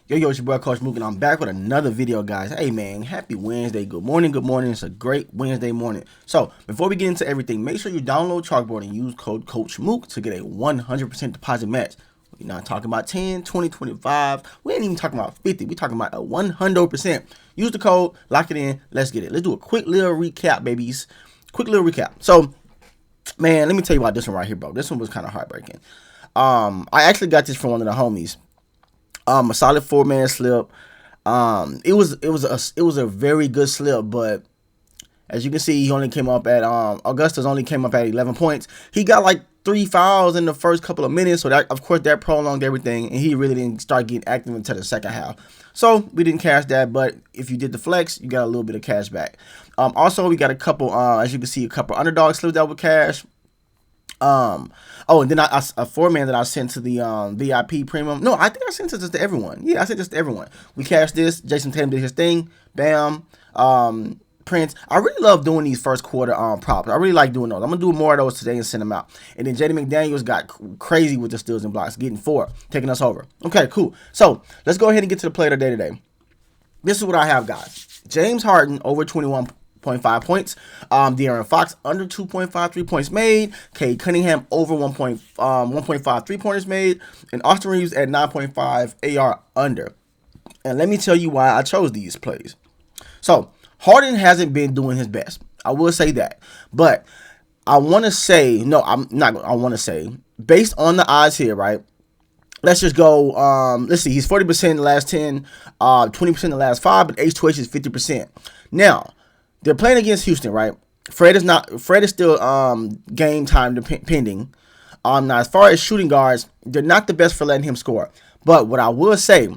Yo, it's your boy Coach Mook, and I'm back with another video, guys. Hey, man, happy Wednesday. Good morning, good morning. It's a great Wednesday morning. So, before we get into everything, make sure you download Chalkboard and use code CoachMook to get a 100% deposit match. We're not talking about 10, 20, 25. We ain't even talking about 50. We're talking about a 100%. Use the code, lock it in. Let's get it. Let's do a quick little recap, babies. Quick little recap. So, man, let me tell you about this one right here, bro. This one was kind of heartbreaking. I actually got this from one of the homies. A solid 4-man slip. It was a very good slip, but as you can see, he only came up at Augustus only came up at 11 points. He got like 3 fouls in the first couple of minutes, so that, of course, that prolonged everything, and he really didn't start getting active until the second half. So we didn't cash that, but if you did the flex, you got a little bit of cash back. Also, we got a couple, as you can see, a couple underdog slips that were cash. And then a 4-man that I sent to the VIP premium. No, I think I sent this to everyone. Yeah, I sent this to everyone. We cashed this. Jason Tatum did his thing. Bam. Prince. I really love doing these first quarter props. I really like doing those. I'm gonna do more of those today and send them out. And then JD McDaniels got crazy with the steals and blocks, getting 4, taking us over. Okay, cool. So let's go ahead and get to the play of the day today. This is what I have, guys. James Harden over 21.5 points. De'Aaron Fox under 2.5 3-points made. Cade Cunningham over 1.5 3-pointers made. And Austin Reeves at 9.5 AR under. And let me tell you why I chose these plays. So Harden hasn't been doing his best. I will say that. But I want to say, no, I'm not. I want to say, based on the odds here, right? Let's just go, let's see, he's 40% in the last 10, 20% in the last 5, but H2H is 50%. Now, they're playing against Houston, right? Fred is still game time pending. Now, as far as shooting guards, they're not the best for letting him score. But what I will say,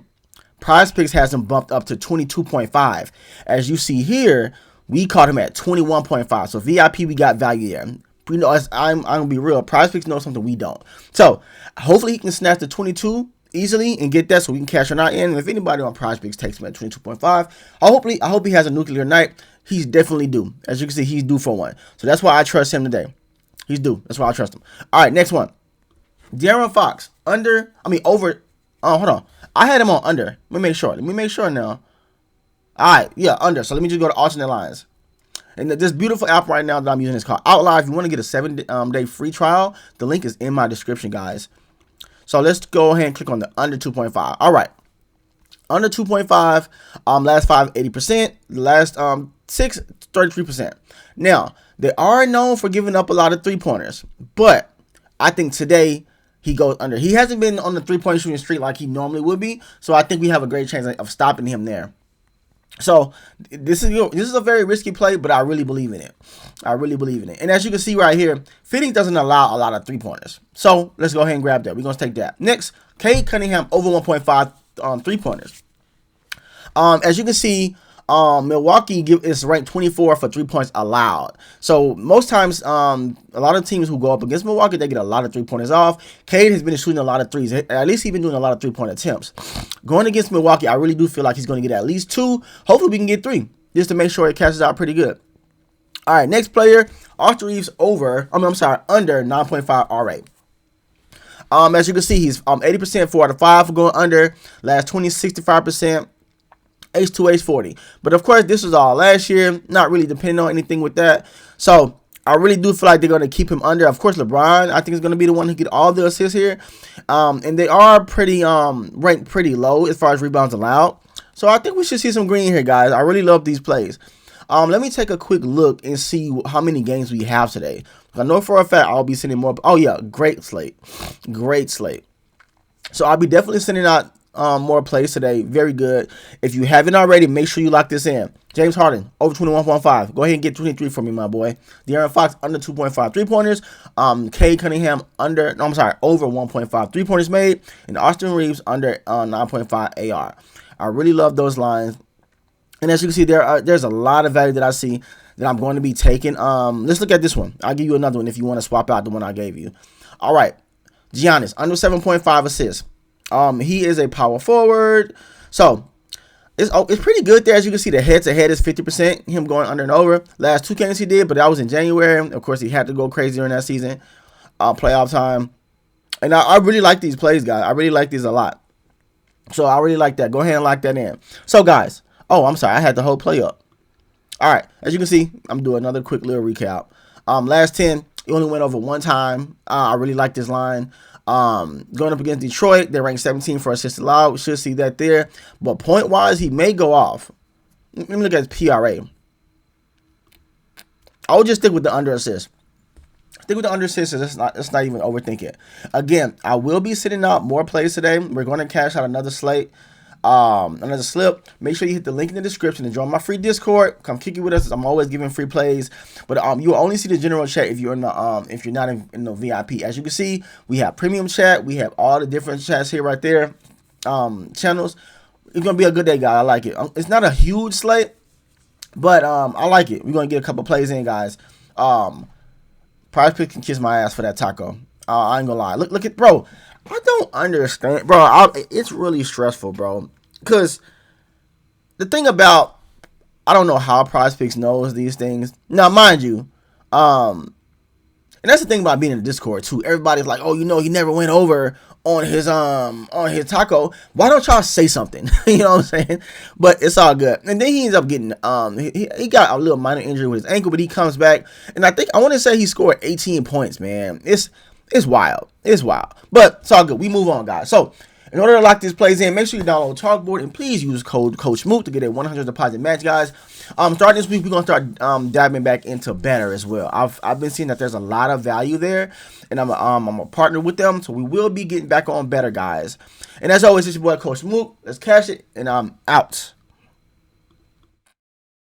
PrizePicks has him bumped up to 22.5. As you see here, we caught him at 21.5. So VIP, we got value there. We know, I'm gonna be real. PrizePicks knows something we don't. So hopefully he can snatch the 22 easily and get that, so we can cash on our end. And if anybody on PrizePicks takes him at 22.5, I hope he has a nuclear night. He's definitely due. As you can see, he's due for one. So that's why I trust him today. He's due. That's why I trust him. All right, next one. De'Aaron Fox over. Hold on. I had him on under. Let me make sure now. All right, yeah, under. So let me just go to alternate lines. And this beautiful app right now that I'm using is called Outlive. If you want to get a 7-day free trial, the link is in my description, guys. So let's go ahead and click on the under 2.5. All right. Under 2.5, last 5, 80%. The last 6, 33%. Now, they are known for giving up a lot of 3-pointers. But I think today he goes under. He hasn't been on the 3-point shooting streak like he normally would be. So I think we have a great chance of stopping him there. So this is a very risky play, but I really believe in it. And as you can see right here, Phoenix doesn't allow a lot of 3-pointers. So let's go ahead and grab that. We're going to take that. Next, Cade Cunningham over 1.5 3-pointers. As you can see, Milwaukee is ranked 24 for 3 points allowed. So most times, a lot of teams who go up against Milwaukee, they get a lot of 3-pointers off. Cade has been shooting a lot of threes. At least he's been doing a lot of 3-point attempts. Going against Milwaukee, I really do feel like he's going to get at least 2. Hopefully we can get 3, just to make sure it catches out pretty good. All right, next player, Austin Reeves under 9.5 RA. As you can see, he's 80% 4 out of 5 for going under. Last 20, 65%. H2H 40. But of course, this was all last year. Not really depending on anything with that. So I really do feel like they're going to keep him under. Of course, LeBron, I think, is going to be the one who get all the assists here. And they are pretty ranked pretty low as far as rebounds allowed. So I think we should see some green here, guys. I really love these plays. Let me take a quick look and see how many games we have today. I know for a fact I'll be sending more. Oh, yeah, great slate. So I'll be definitely sending out more plays today. Very good. If you haven't already, make sure you lock this in. James Harden over 21.5. Go ahead and get 23 for me, my boy. De'Aaron Fox under 2.5 3-pointers. Cade Cunningham over 1.5 3-pointers made, and Austin Reeves under 9.5 AR. I really love those lines. And as you can see, there's a lot of value that I see that I'm going to be taking. Let's look at this one. I'll give you another one if you want to swap out the one I gave you. All right, Giannis under 7.5 assists. He is a power forward, so it's pretty good there. As you can see, the head-to-head is 50%. Him going under and over. Last 2 games he did, but that was in January. Of course, he had to go crazy during that season, playoff time. And I really like these plays, guys. I really like these a lot. So I really like that. Go ahead and lock that in. So guys, oh, I'm sorry, I had the whole play up. All right, as you can see, I'm doing another quick little recap. Last 10, he only went over one time. I really like this line. Going up against Detroit, they're ranked 17 for assists allowed. We should see that there. But point-wise, he may go off. Let me look at his PRA. I would just stick with the under assist. Stick with the under assist. It's not even overthinking. Again, I will be sitting out more plays today. We're going to cash out another slate. Another slip. Make sure you hit the link in the description and join my free Discord. Come kick it with us. I'm always giving free plays, but you will only see the general chat if you're in the if you're not in the VIP. As you can see, we have premium chat. We have all the different chats here right there. Channels. It's gonna be a good day, guys. I like it. It's not a huge slate, but I like it. We're gonna get a couple plays in, guys. PrizePicks can kiss my ass for that taco. I ain't gonna lie. Look at, bro. I don't understand, bro. It's really stressful, bro. Because the thing about, I don't know how PrizePicks knows these things. Now, mind you, and that's the thing about being in the Discord too. Everybody's like, oh, you know, he never went over on his taco. Why don't y'all say something? You know what I'm saying? But it's all good. And then he ends up getting he got a little minor injury with his ankle, but he comes back, and I want to say he scored 18 points, man. It's wild. It's wild. But it's all good. We move on, guys. So, in order to lock these plays in, make sure you download Chalkboard and please use code CoachMook to get a 100 deposit match, guys. Starting this week, we're gonna start diving back into Banner as well. I've been seeing that there's a lot of value there, and I'm a partner with them, so we will be getting back on Better, guys. And as always, it's your boy Coach Mook. Let's cash it, and I'm out.